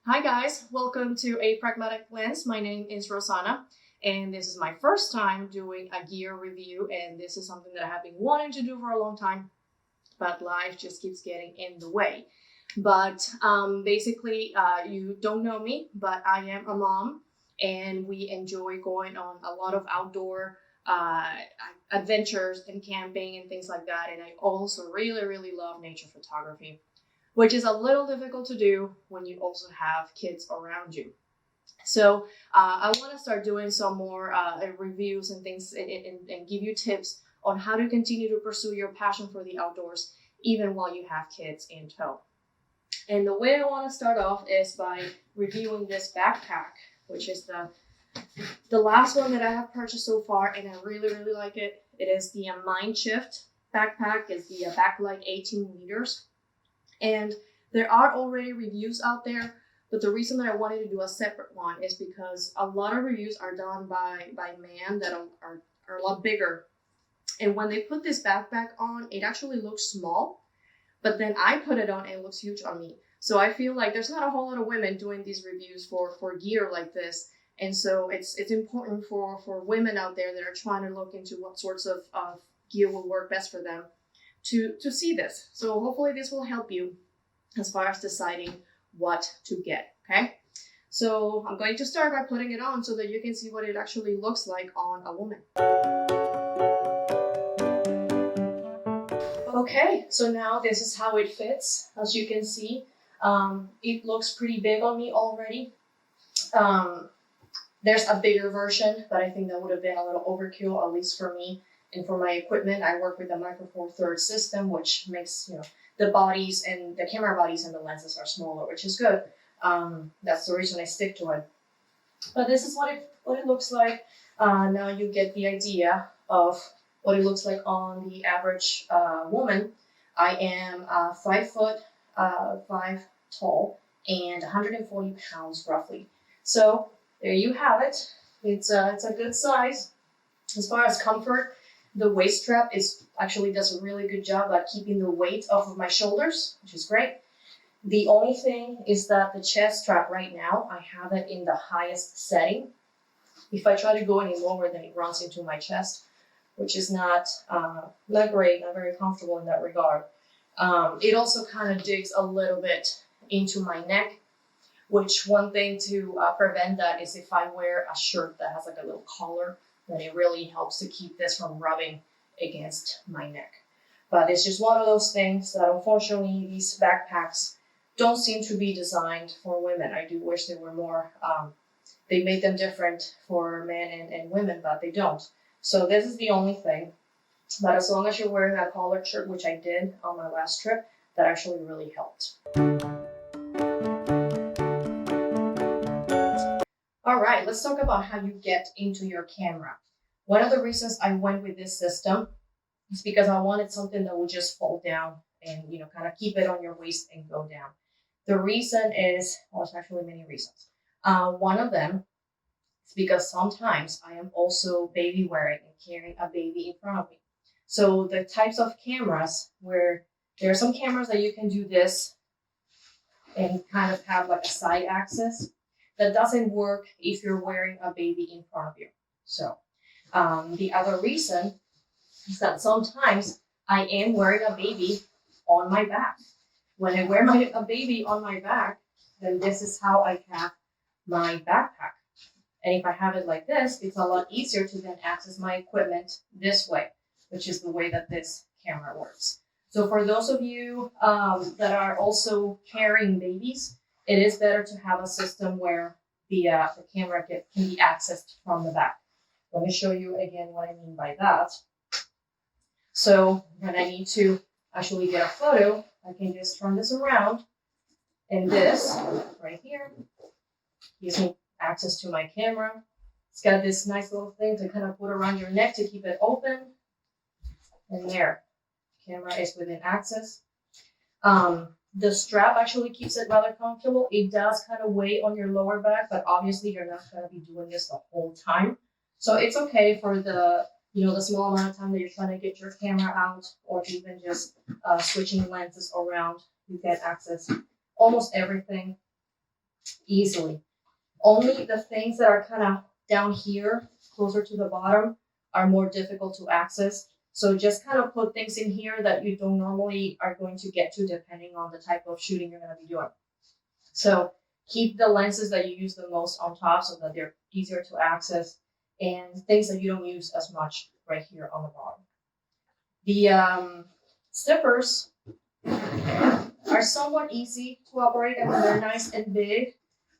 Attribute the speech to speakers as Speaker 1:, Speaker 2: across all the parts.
Speaker 1: Hi guys, welcome to A Pragmatic Lens. My name is Rosanna and this is my first time doing a gear review, and this is something that I have been wanting to do for a long time, but life just keeps getting in the way. But basically, you don't know me, but I am a mom and we enjoy going on a lot of outdoor uh, adventures and camping and things like that. And I also really love nature photography, which is a little difficult to do when you also have kids around you. So I want to start doing some more reviews and things and give you tips on how to continue to pursue your passion for the outdoors even while you have kids in tow. And the way I want to start off is by reviewing this backpack, which is the last one that I have purchased so far, and I really like it. It is the Mindshift backpack. It's the Backlight 18L. And there are already reviews out there, but the reason that I wanted to do a separate one is because a lot of reviews are done by men that are a lot bigger. And when they put this backpack on, it actually looks small, but then I put it on and it looks huge on me. So I feel like there's not a whole lot of women doing these reviews for gear like this. And so it's important for women out there that are trying to look into what sorts of gear will work best for them to see this. So hopefully this will help you as far as deciding what to get, okay? So I'm going to start by putting it on so that you can see what it actually looks like on a woman. Okay, so now this is how it fits. As you can see, it looks pretty big on me already. There's a bigger version, but I think that would have been a little overkill, at least for me. And for my equipment, I work with a Micro Four Thirds system, which makes, the bodies and the camera bodies and the lenses are smaller, which is good. That's the reason I stick to it. But this is what it looks like. Now you get the idea of what it looks like on the average woman. I am 5'5" tall and 140 pounds roughly. So there you have it. It's a good size. As far as comfort, the waist strap actually does a really good job at keeping the weight off of my shoulders, which is great. The only thing is that the chest strap right now, I have it in the highest setting. If I try to go any lower, then it runs into my chest, which is not great, not very comfortable in that regard. It also kind of digs a little bit into my neck, which one thing to prevent that is if I wear a shirt that has like a little collar, then it really helps to keep this from rubbing against my neck. But it's just one of those things that unfortunately these backpacks don't seem to be designed for women. I do wish they were more, they made them different for men and women, but they don't. So this is the only thing. But as long as you're wearing a collared shirt, which I did on my last trip, that actually really helped. All right, let's talk about how you get into your camera. One of the reasons I went with this system is because I wanted something that would just fold down and, kind of keep it on your waist and go down. The reason is, well, it's actually many reasons. One of them is because sometimes I am also baby wearing and carrying a baby in front of me. So the types of cameras where there are some cameras that you can do this and kind of have like a side axis. That doesn't work if you're wearing a baby in front of you. So the other reason is that sometimes I am wearing a baby on my back. When I wear a baby on my back, then this is how I have my backpack. And if I have it like this, it's a lot easier to then access my equipment this way, which is the way that this camera works. So for those of you that are also carrying babies, it is better to have a system where the camera can be accessed from the back. Let me show you again what I mean by that. So when I need to actually get a photo, I can just turn this around, and this right here gives me access to my camera. It's got this nice little thing to kind of put around your neck to keep it open. And there, camera is within access. The strap actually keeps it rather comfortable. It does kind of weigh on your lower back, but obviously you're not going to be doing this the whole time. So it's okay for the small amount of time that you're trying to get your camera out, or even just switching lenses around. You can access almost everything easily. Only the things that are kind of down here, closer to the bottom, are more difficult to access. So just kind of put things in here that you don't normally are going to get to depending on the type of shooting you're going to be doing. So keep the lenses that you use the most on top so that they're easier to access, and things that you don't use as much right here on the bottom. The zippers are somewhat easy to operate. I mean, they're nice and big.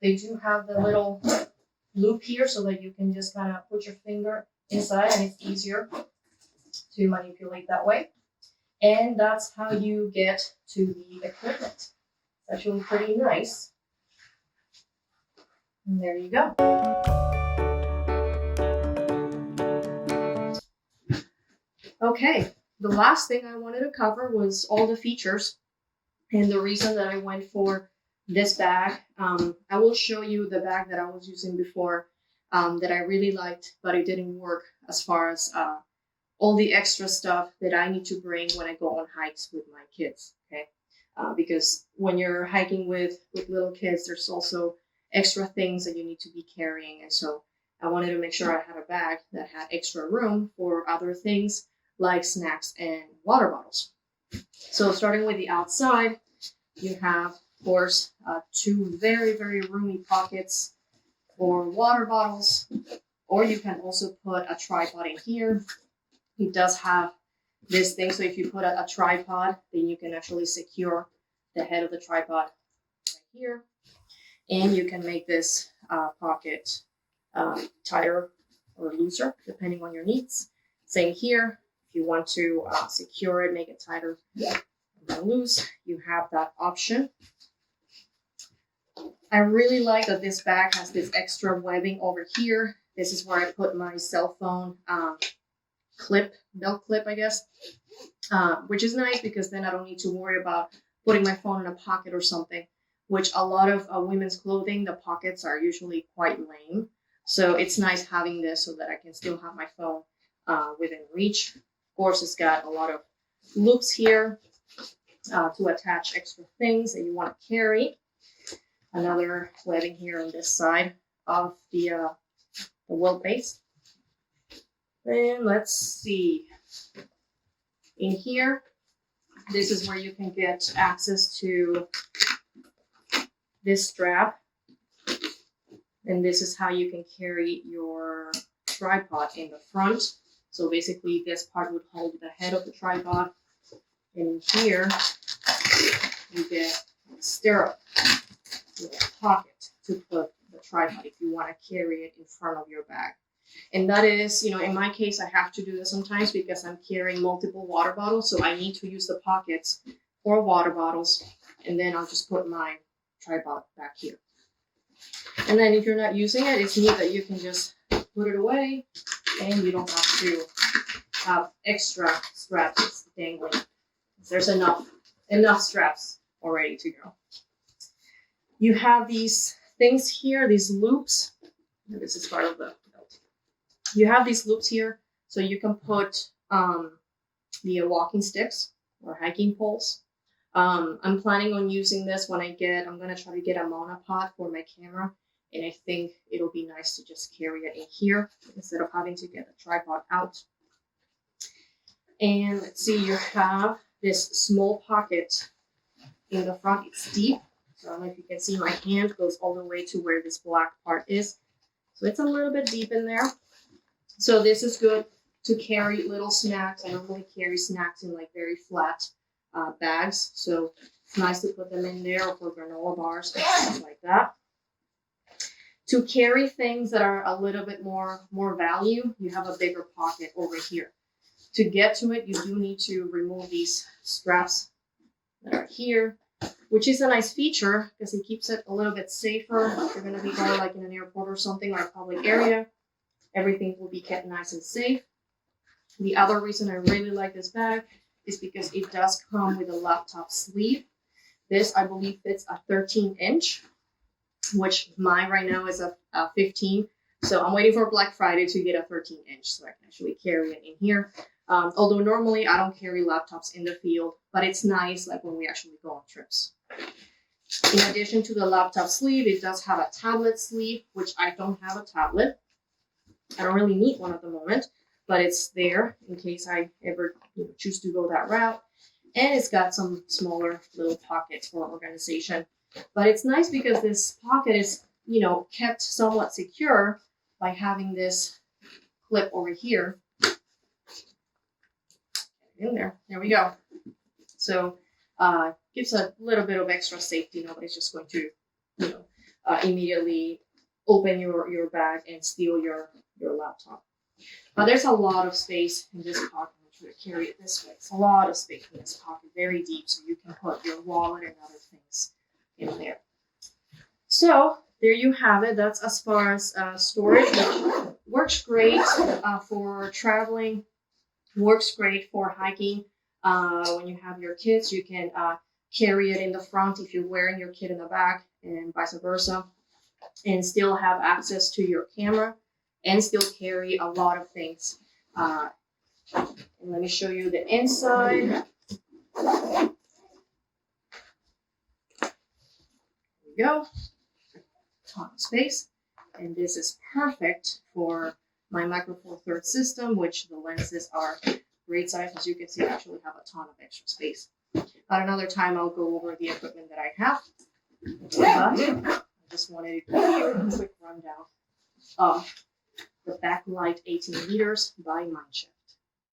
Speaker 1: They do have the little loop here so that you can just kind of put your finger inside and it's easier to manipulate that way. And that's how you get to the equipment. It's actually pretty nice. And there you go. Okay, the last thing I wanted to cover was all the features and the reason that I went for this bag. I will show you the bag that I was using before that I really liked, but it didn't work as far as all the extra stuff that I need to bring when I go on hikes with my kids. Okay, because when you're hiking with little kids, there's also extra things that you need to be carrying, and so I wanted to make sure I had a bag that had extra room for other things like snacks and water bottles. So starting with the outside, you have, of course, two very, very roomy pockets for water bottles, or you can also put a tripod in here. It does have this thing, so if you put a tripod, then you can actually secure the head of the tripod right here, and you can make this pocket tighter or looser, depending on your needs. Same here. If you want to secure it, make it tighter and loose, you have that option. I really like that this bag has this extra webbing over here. This is where I put my cell phone belt clip, I guess, which is nice because then I don't need to worry about putting my phone in a pocket or something, which a lot of women's clothing, the pockets are usually quite lame. So it's nice having this so that I can still have my phone within reach. Of course, it's got a lot of loops here to attach extra things that you want to carry. Another webbing here on this side of the wheel base. And let's see. In here, this is where you can get access to this strap. And this is how you can carry your tripod in the front. So basically this part would hold the head of the tripod. And here you get a stirrup with a pocket to put the tripod if you want to carry it in front of your bag. And that is, in my case, I have to do this sometimes because I'm carrying multiple water bottles. So I need to use the pockets for water bottles. And then I'll just put my tripod back here. And then if you're not using it, it's neat that you can just put it away and you don't have to have extra straps dangling. There's enough straps already to go. You have these things here, these loops. This is part of the belt. You have these loops here, so you can put the walking sticks or hiking poles. I'm planning on using this when I'm going to try to get a monopod for my camera. And I think it'll be nice to just carry it in here instead of having to get the tripod out. And let's see, you have this small pocket in the front. It's deep. So I don't know if you can see my hand goes all the way to where this black part is. So it's a little bit deep in there. So this is good to carry little snacks. I normally carry snacks in like very flat bags. So it's nice to put them in there for granola bars and stuff like that. To carry things that are a little bit more value, you have a bigger pocket over here. To get to it, you do need to remove these straps that are here, which is a nice feature because it keeps it a little bit safer. If you're going to be going like in an airport or something or a public area, everything will be kept nice and safe. The other reason I really like this bag is because it does come with a laptop sleeve. This, I believe, fits a 13-inch. Which mine right now is a 15. So I'm waiting for Black Friday to get a 13-inch so I can actually carry it in here. Although normally I don't carry laptops in the field, but it's nice like when we actually go on trips. In addition to the laptop sleeve, it does have a tablet sleeve, which I don't have a tablet. I don't really need one at the moment, but it's there in case I ever choose to go that route. And it's got some smaller little pockets for organization. But it's nice because this pocket is, kept somewhat secure by having this clip over here. In there. There we go. So gives a little bit of extra safety. Nobody's just going to, immediately open your bag and steal your laptop. But there's a lot of space in this pocket. I'm trying to carry it this way. It's a lot of space in this pocket, very deep, so you can put your wallet and other things in there. So there you have it. That's as far as storage. Works great for traveling. Works great for hiking. When you have your kids, you can carry it in the front if you're wearing your kid in the back, and vice versa, and still have access to your camera and still carry a lot of things. And let me show you the inside. There we go. Ton of space. And this is perfect for my Micro Four Thirds system, which the lenses are great size. As you can see, I actually have a ton of extra space. At another time, I'll go over the equipment that I have. But I just wanted to give you a quick rundown of the Backlight 18 liters by Mindshift.